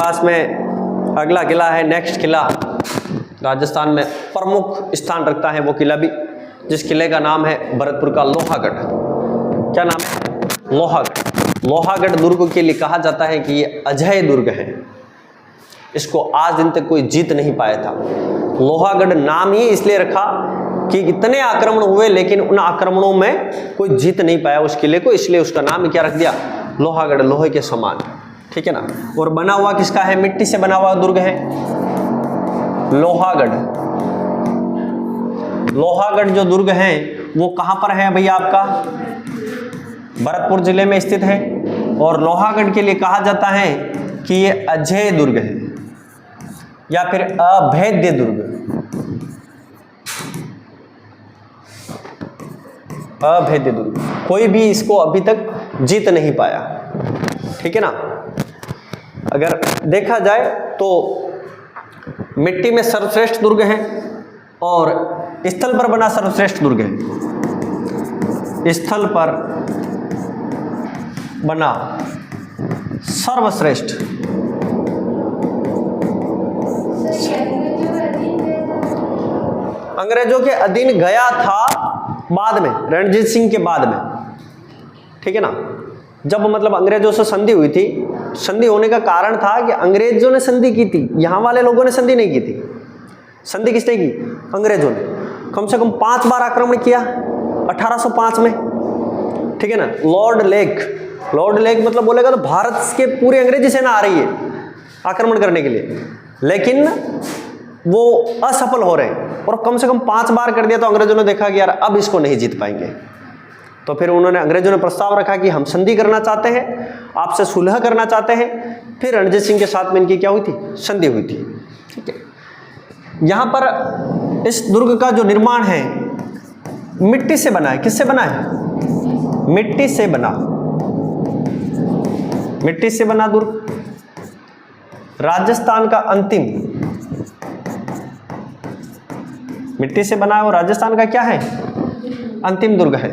पास में अगला किला है, नेक्स्ट किला राजस्थान में प्रमुख स्थान रखता है वो किला भी, जिस किले का नाम है भरतपुर का लोहागढ़। क्या नाम है? लोहागढ़। लोहागढ़ दुर्ग के लिए कहा जाता है कि ये अजेय दुर्ग है, इसको आज दिन तक कोई जीत नहीं पाया था। लोहागढ़ नाम ही इसलिए रखा कि इतने आक्रमण हुए लेकिन उन आक्रमणों में कोई जीत नहीं पाया उस किले को, इसलिए उसका नाम क्या रख दिया? लोहागढ़, लोहे के समान। ठीक है ना। और बना हुआ किसका है? मिट्टी से बना हुआ दुर्ग है लोहागढ़। लोहागढ़ जो दुर्ग है वो कहां पर है भैया? आपका भरतपुर जिले में स्थित है। और लोहागढ़ के लिए कहा जाता है कि ये अजेय दुर्ग है या फिर अभेद्य दुर्ग। अभेद्य दुर्ग, कोई भी इसको अभी तक जीत नहीं पाया। ठीक है ना। अगर देखा जाए तो मिट्टी में सर्वश्रेष्ठ दुर्ग है और स्थल पर बना सर्वश्रेष्ठ दुर्ग है। स्थल पर बना सर्वश्रेष्ठ। अंग्रेजों के अधीन गया था बाद में, रणजीत सिंह के बाद में। ठीक है ना। जब मतलब अंग्रेजों से संधि हुई थी, संधि होने का कारण था कि अंग्रेजों ने संधि की थी, यहां वाले लोगों ने संधि नहीं की थी। संधि किसने की? अंग्रेजों ने। कम से कम 5 बार आक्रमण किया 1805 में। ठीक है ना। लॉर्ड लेक मतलब बोलेगा तो भारत के पूरी अंग्रेजी सेना आ रही है आक्रमण करने के लिए, लेकिन वो असफल हो रहे हैं। और कम से कम 5 बार कर दिया तो अंग्रेजों ने देखा कि यार अब इसको नहीं जीत पाएंगे, तो फिर अंग्रेजों ने प्रस्ताव रखा कि हम संधि करना चाहते हैं, आपसे सुलह करना चाहते हैं। फिर रणजीत सिंह के साथ में इनकी क्या हुई थी? संधि हुई थी। ठीक है। यहां पर इस दुर्ग का जो निर्माण है मिट्टी से बना है। किससे बना है? मिट्टी से बना। मिट्टी से बना दुर्ग राजस्थान का अंतिम, मिट्टी से बना है और राजस्थान का क्या है? अंतिम दुर्ग है।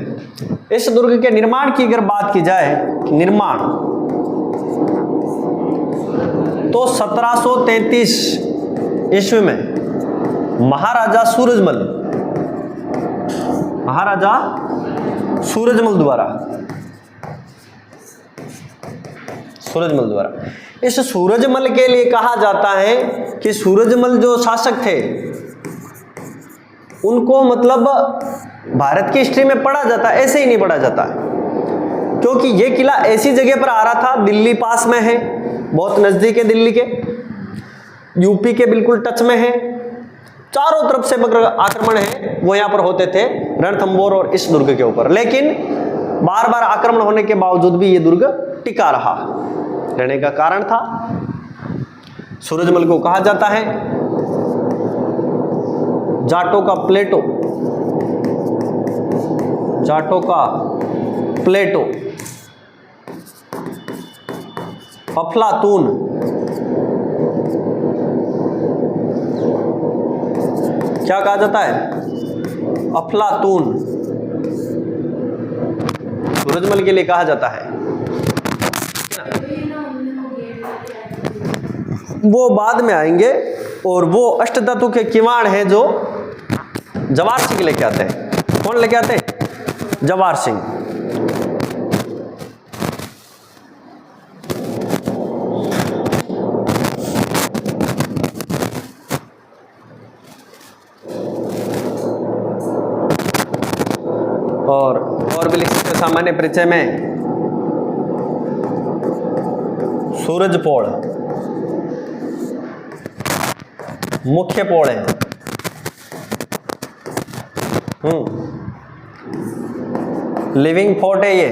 इस दुर्ग के निर्माण की अगर बात की जाए, निर्माण, तो 1733 ईस्वी में महाराजा सूरजमल द्वारा इस सूरजमल के लिए कहा जाता है कि सूरजमल जो शासक थे उनको मतलब भारत की हिस्ट्री में पढ़ा जाता है, ऐसे ही नहीं पढ़ा जाता है, क्योंकि ये किला ऐसी जगह पर आ रहा था, दिल्ली पास में है, बहुत नजदीक है दिल्ली के, यूपी के बिल्कुल टच में है, चारों तरफ से आक्रमण है वो यहां पर होते थे रणथंभौर और इस दुर्ग के ऊपर। लेकिन बार बार आक्रमण होने के बावजूद भी ये दुर्ग टिका रहा। रहने का कारण था सूरजमल को कहा जाता है जाटों का प्लेटो, अफलातून, क्या कहा जाता है? अफलातून सूरजमल के लिए कहा जाता है। वो बाद में आएंगे और वो अष्टधातु के किवाड़ हैं जो जवाहर सिंह लेके आते हैं। कौन लेके आते हैं? जवाहर सिंह। और भी लिख सकते सामान्य परिचय में सूरजपोड़ मुख्य पोड़ है। लिविंग फोर्ट है ये।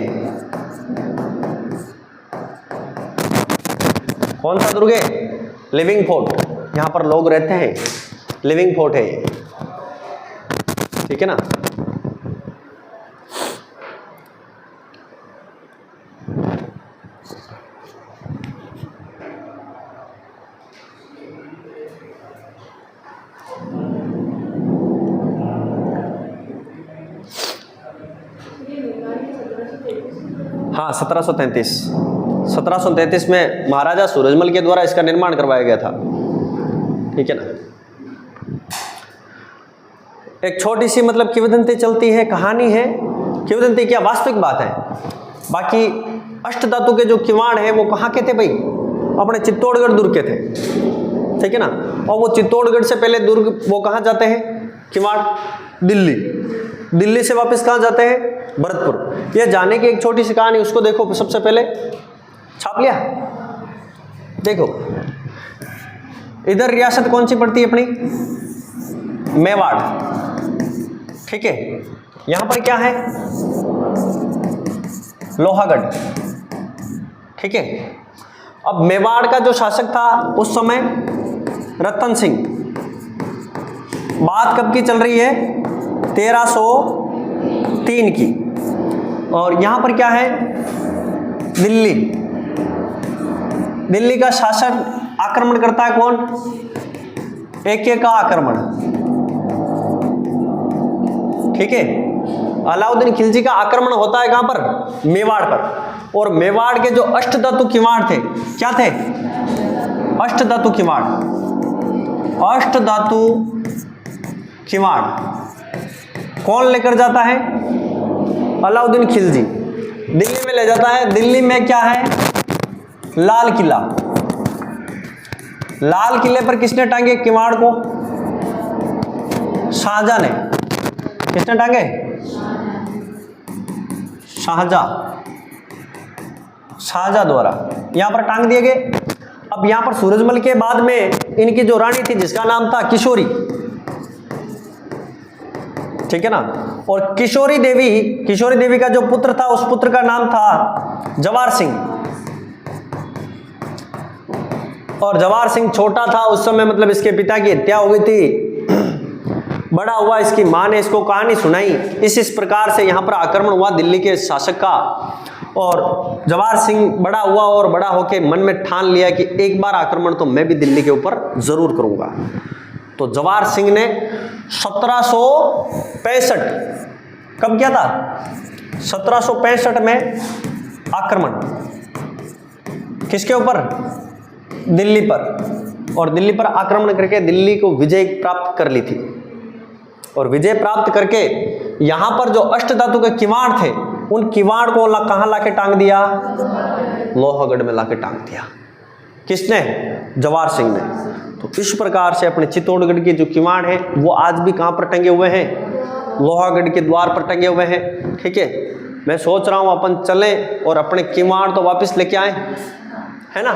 कौन सा दुर्ग है? Living fort. यहां पर लोग रहते हैं, लिविंग फोर्ट है ये। ठीक है ना। हाँ 1733 1733 में महाराजा सूरजमल के द्वारा इसका निर्माण करवाया गया था। ठीक है ना। एक छोटी सी मतलब किंवदंती चलती है, कहानी है, किंवदंती क्या वास्तविक बात है। बाकी अष्ट धातु के जो किवाड़ है वो कहाँ के थे भाई, अपने चित्तौड़गढ़ दुर्ग के थे। ठीक है ना। और वो चित्तौड़गढ़ से पहले दुर्ग वो कहाँ जाते हैं, किवाड़ दिल्ली, दिल्ली से वापस कहाँ जाते हैं, भरतपुर। ये जाने की एक छोटी सी कहानी, उसको देखो। सबसे पहले छाप लिया, देखो इधर रियासत कौन सी पड़ती है अपनी, मेवाड़। ठीक है। यहां पर क्या है, लोहागढ़। ठीक है। अब मेवाड़ का जो शासक था उस समय रतन सिंह। बात कब की चल रही है, 1303 की। और यहां पर क्या है, दिल्ली। दिल्ली का शासक आक्रमण करता है कौन, एक का आक्रमण। ठीक है। अलाउद्दीन खिलजी का आक्रमण होता है कहां पर, मेवाड़ पर। और मेवाड़ के जो अष्टधातु किवाड़ थे, क्या थे, अष्टधातु किवाड़। अष्टधातु किवाड़ कौन लेकर जाता है, अलाउद्दीन खिलजी दिल्ली में ले जाता है। दिल्ली में क्या है, लाल किला। लाल किले पर किसने टांगे किवाड़ को, शाहजहां ने। किसने टांगे, शाहजहां द्वारा यहां पर टांग दिए गए। अब यहां पर सूरजमल के बाद में इनकी जो रानी थी जिसका नाम था किशोरी। ठीक है ना। और किशोरी देवी का जो पुत्र था उस पुत्र का नाम था जवार सिंह। और जवार सिंह छोटा था उस समय, मतलब इसके पिता की हत्या हो गई थी। बड़ा हुआ, इसकी मां ने इसको कहानी सुनाई। इस प्रकार से यहाँ पर आक्रमण हुआ दिल्ली के शासक का। और जवार सिंह बड़ा हुआ और बड़ा होकर मन में ठान लिया कि एक बार आक्रमण तो मैं भी दिल्ली के ऊपर जरूर करूंगा। तो जवार सिंह ने 1765 कब किया था, 1765 में आक्रमण किसके ऊपर, दिल्ली पर। और दिल्ली पर आक्रमण करके दिल्ली को विजय प्राप्त कर ली थी। और विजय प्राप्त करके यहां पर जो अष्टधातु के किवाड़ थे उन किवाड़ को कहां लाके टांग दिया, लोहागढ़ में लाके टांग दिया। किसने, जवार सिंह ने। तो इस प्रकार से अपने चित्तौड़गढ़ के जो किवाड़ हैं वो आज भी कहां पर टंगे हुए हैं, लोहागढ़ के द्वार पर टंगे हुए हैं। ठीक है। मैं सोच रहा हूं अपन चलें और अपने किवाड़ तो वापस लेके आए, है ना,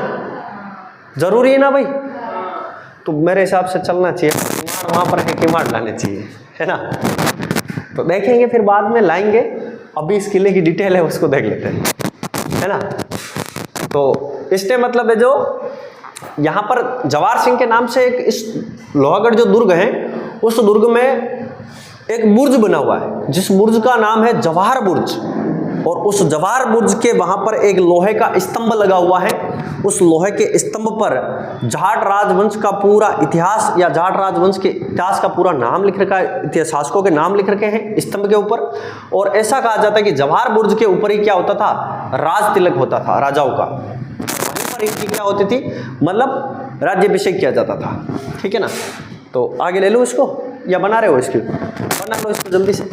जरूरी है ना भाई। तो मेरे हिसाब से चलना चाहिए, किवाड़ वहां पर है, किवाड़ लाने चाहिए, है ना। तो देखेंगे फिर बाद में लाएंगे, अभी इस किले की डिटेल है उसको देख लेते हैं, है ना। तो इसने मतलब है जो यहाँ पर जवार सिंह के नाम से एक इस लोहागढ़ जो दुर्ग है उस दुर्ग में एक बुर्ज बना हुआ है जिस बुर्ज का नाम है जवाहर बुर्ज। और उस जवाहर बुर्ज के वहां पर एक लोहे का स्तंभ लगा हुआ है। उस लोहे के स्तंभ पर जाट राजवंश का पूरा इतिहास या जाट राजवंश के इतिहास का पूरा नाम लिख रखा है, इतिहासकों के नाम लिख रखे हैं स्तंभ के ऊपर। और ऐसा कहा जाता है कि जवाहर बुर्ज के ऊपर ही क्या होता था, राज तिलक होता था राजाओं का। वहीं पर इनकी क्या होती थी, मतलब राज्याभिषेक किया जाता था। ठीक है ना। तो आगे ले लो इसको, या बना रहे हो इसकी, बना लो इसको जल्दी से।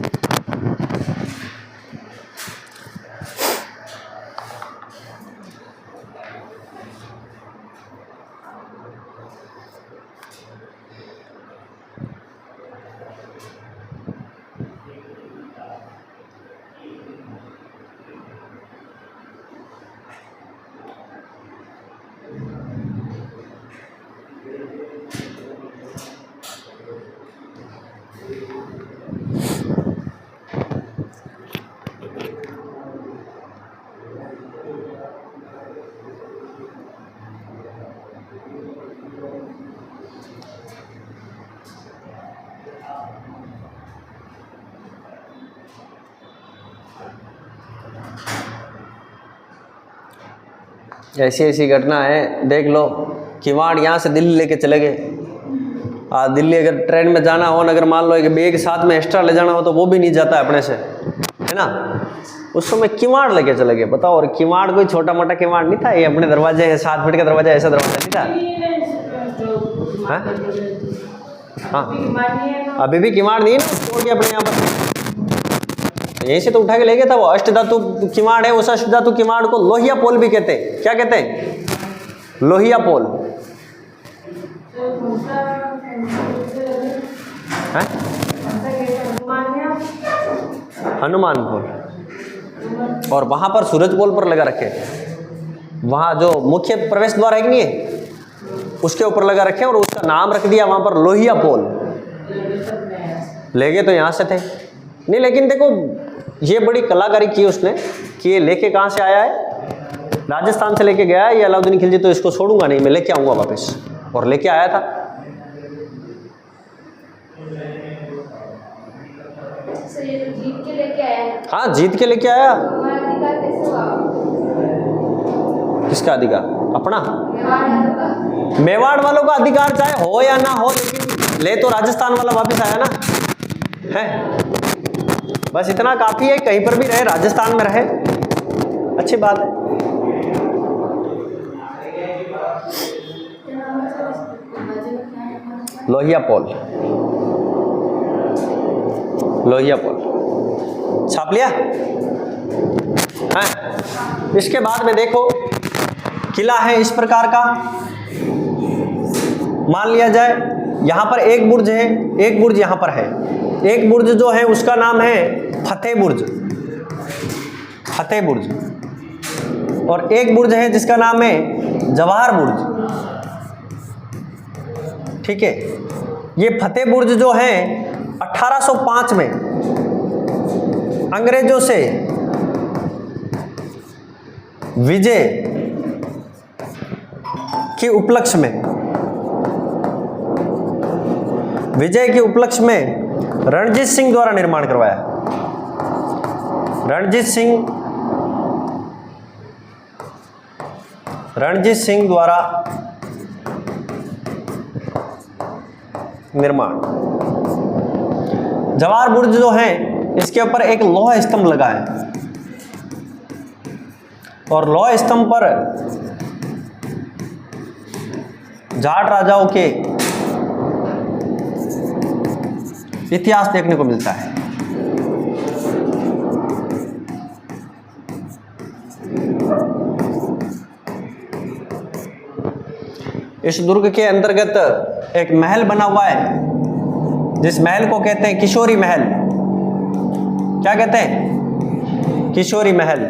ऐसी ऐसी घटना है, देख लो। किवाड़ यहाँ से दिल्ली लेके चले गए। दिल्ली अगर ट्रेन में जाना हो, अगर मान लो एक बैग साथ में एक्स्ट्रा ले जाना हो तो वो भी नहीं जाता है अपने से, है ना। उस समय किवाड़ लेके चले गए, बताओ। और किवाड़ कोई छोटा मोटा किवाड़ नहीं था, ये अपने दरवाजे 7 फीट का दरवाजा, ऐसा दरवाजा नहीं था। हाँ अभी भी किवाड़ नहीं है ना, तोड़ के अपने यहाँ पर यहीं से तो उठा के ले गया था वो। अष्ट धातु किवाड़ है, उस अष्ट धातु किवाड़ को लोहिया पोल भी कहते हैं। क्या कहते हैं? लोहिया पोल। हनुमान पोल। और वहां पर सूरज पोल पर लगा रखे, वहां जो मुख्य प्रवेश द्वार है कि नहीं है, उसके ऊपर लगा रखे और उसका नाम रख दिया वहां पर लोहिया पोल। ले गए तो यहां से थे नहीं, लेकिन देखो ये बड़ी कलाकारी की उसने कि ये लेके कहां से आया है, राजस्थान से लेके गया है ये अलाउद्दीन खिलजी, तो इसको छोड़ूंगा नहीं, मैं लेके आऊंगा वापस। और लेके आया था। जीत के लेके आया। हाँ जीत के लेके आया। किसका अधिकार? अपना। मेवाड़ वालों का अधिकार चाहे हो या ना हो, लेकिन ले तो राजस्थान वाला वापस आया ना है। बस इतना काफी है, कहीं पर भी रहे, राजस्थान में रहे, अच्छी बात है। लोहिया पोल, लोहिया पोल छाप लिया है। इसके बाद में देखो किला है इस प्रकार का, मान लिया जाए यहां पर एक बुर्ज है, एक बुर्ज यहां पर है, एक बुर्ज जो है उसका नाम है फतेह बुर्ज, फतेह बुर्ज, और एक बुर्ज है जिसका नाम है जवाहर बुर्ज। ठीक है, ये फतेह बुर्ज जो है 1805 में अंग्रेजों से विजय के उपलक्ष्य में, विजय के उपलक्ष्य में रणजीत सिंह द्वारा निर्माण करवाया। रणजीत सिंह द्वारा निर्माण। जवाहर बुर्ज जो है इसके ऊपर एक लौह स्तंभ लगा है, और लौह स्तंभ पर जाट राजाओं के इतिहास देखने को मिलता है। इस दुर्ग के अंतर्गत एक महल बना हुआ है, जिस महल को कहते हैं किशोरी महल। क्या कहते हैं? किशोरी महल।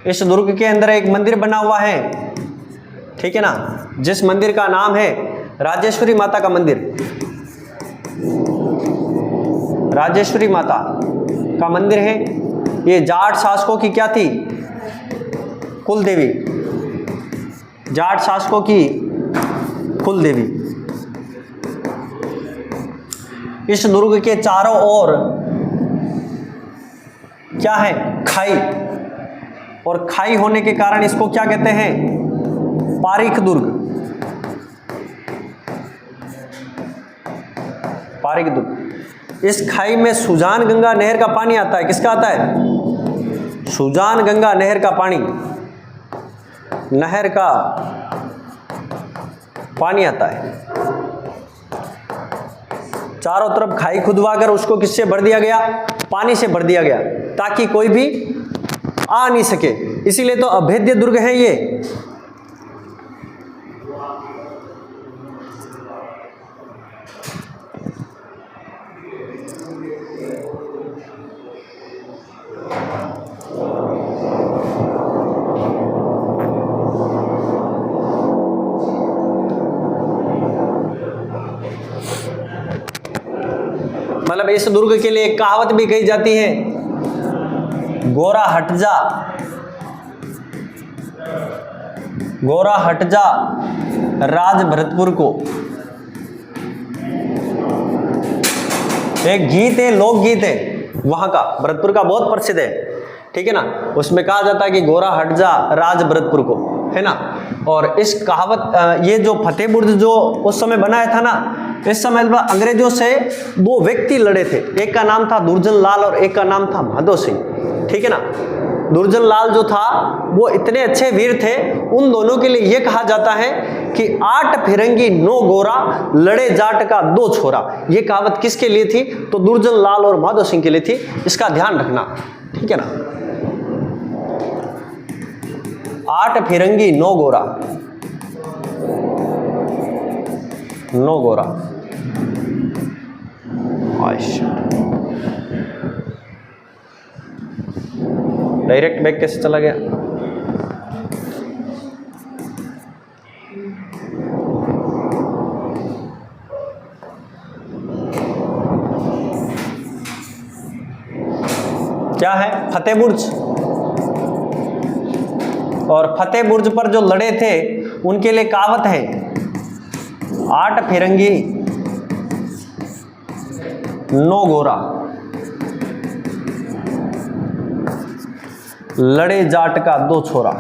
इस दुर्ग के अंदर एक मंदिर बना हुआ है, ठीक है ना, जिस मंदिर का नाम है राजेश्वरी माता का मंदिर। राजेश्वरी माता का मंदिर है। ये जाट शासकों की क्या थी? कुल देवी, जाट शासकों की कुल देवी। इस दुर्ग के चारों ओर क्या है? खाई, और खाई होने के कारण इसको क्या कहते हैं? पारीख दुर्ग। पारीख दुर्ग। इस खाई में सुजान गंगा नहर का पानी आता है। किसका आता है? सुजान गंगा नहर का पानी, नहर का पानी आता है। चारों तरफ खाई खुदवा कर उसको किससे भर दिया गया? पानी से भर दिया गया, ताकि कोई भी आ नहीं सके। इसीलिए तो अभेद्य दुर्ग है ये। मतलब इस दुर्ग के लिए एक कहावत भी कही जाती है, गोरा हट जा, गोरा हट जा राज भरतपुर को। एक गीत है, लोकगीत है वहां का, भरतपुर का, बहुत प्रसिद्ध है, ठीक है ना। उसमें कहा जाता है कि गोरा हट जा राज भरतपुर को, है ना। और इस कहावत, ये जो फतेह बुर्ज जो उस समय बनाया था ना, इस समय अंग्रेजों से 2 व्यक्ति लड़े थे। एक का नाम था दुर्जन लाल और एक का नाम था माधो सिंह, ठीक है ना। दुर्जन लाल जो था वो इतने अच्छे वीर थे, उन दोनों के लिए ये कहा जाता है कि 8 फिरंगी 9 गोरा, लड़े जाट का 2 छोरा। ये कहावत किसके लिए थी? तो दुर्जन लाल और माधो सिंह के लिए थी, इसका ध्यान रखना, ठीक है ना। 8 फिरंगी 9 गोरा, 9 गोरा। डायरेक्ट बैक कैसे चला गया? क्या है? फतेह बुर्ज। और फतेह बुर्ज पर जो लड़े थे उनके लिए कहावत है 8 फिरंगी 9 गोरा, लड़े जाट का 2 छोरा।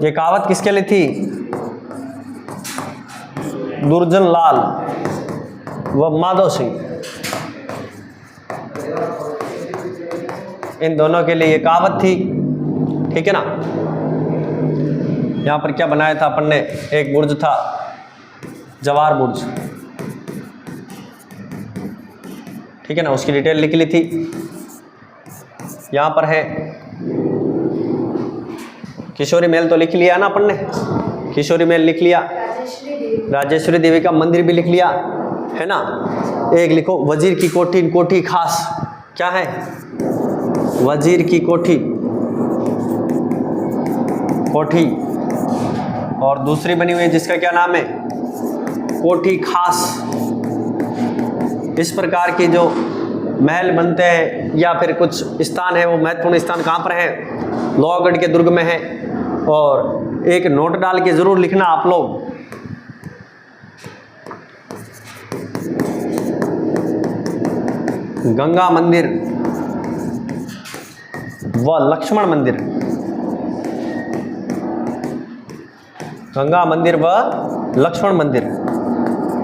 ये कहावत किसके लिए थी? दुर्जन लाल व माधो सिंह, इन दोनों के लिए ये कहावत थी, ठीक है ना। यहां पर क्या बनाया था अपन ने? एक बुर्ज था, जवार बुर्ज, ठीक है ना, उसकी डिटेल लिख ली थी। यहां पर है किशोरी महल, तो लिख लिया ना अपन ने, किशोरी महल लिख लिया। राजेश्वरी देवी का मंदिर भी लिख लिया, है ना। एक लिखो वजीर की कोठी, कोठी खास। क्या है? वजीर की कोठी, कोठी। और दूसरी बनी हुई है जिसका क्या नाम है? कोठी खास। इस प्रकार के जो महल बनते हैं या फिर कुछ स्थान है, वो महत्वपूर्ण स्थान कहाँ पर है? लोहागढ़ के दुर्ग में है। और एक नोट डाल के जरूर लिखना आप लोग, गंगा मंदिर व लक्ष्मण मंदिर, गंगा मंदिर व लक्ष्मण मंदिर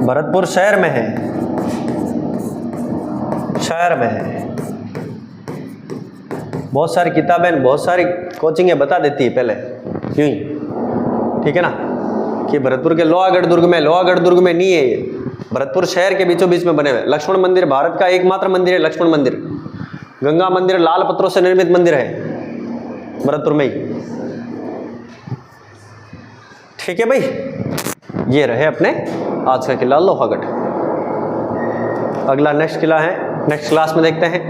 भरतपुर शहर में है, शहर में है। बहुत सारी किताबें, बहुत सारी कोचिंगें बता देती है पहले यूं ही, ठीक है ना, कि भरतपुर के लोहागढ़ दुर्ग में, लोहागढ़ दुर्ग में नहीं है ये, भरतपुर शहर के बीचों बीच में बने हुए। लक्ष्मण मंदिर भारत का एकमात्र मंदिर है, लक्ष्मण मंदिर। गंगा मंदिर लाल पत्थरों से निर्मित मंदिर है भरतपुर में ही, ठीक है भाई। ये रहे अपने आज का किला लोहागढ़। अगला नेक्स्ट किला है, नेक्स्ट क्लास में देखते हैं।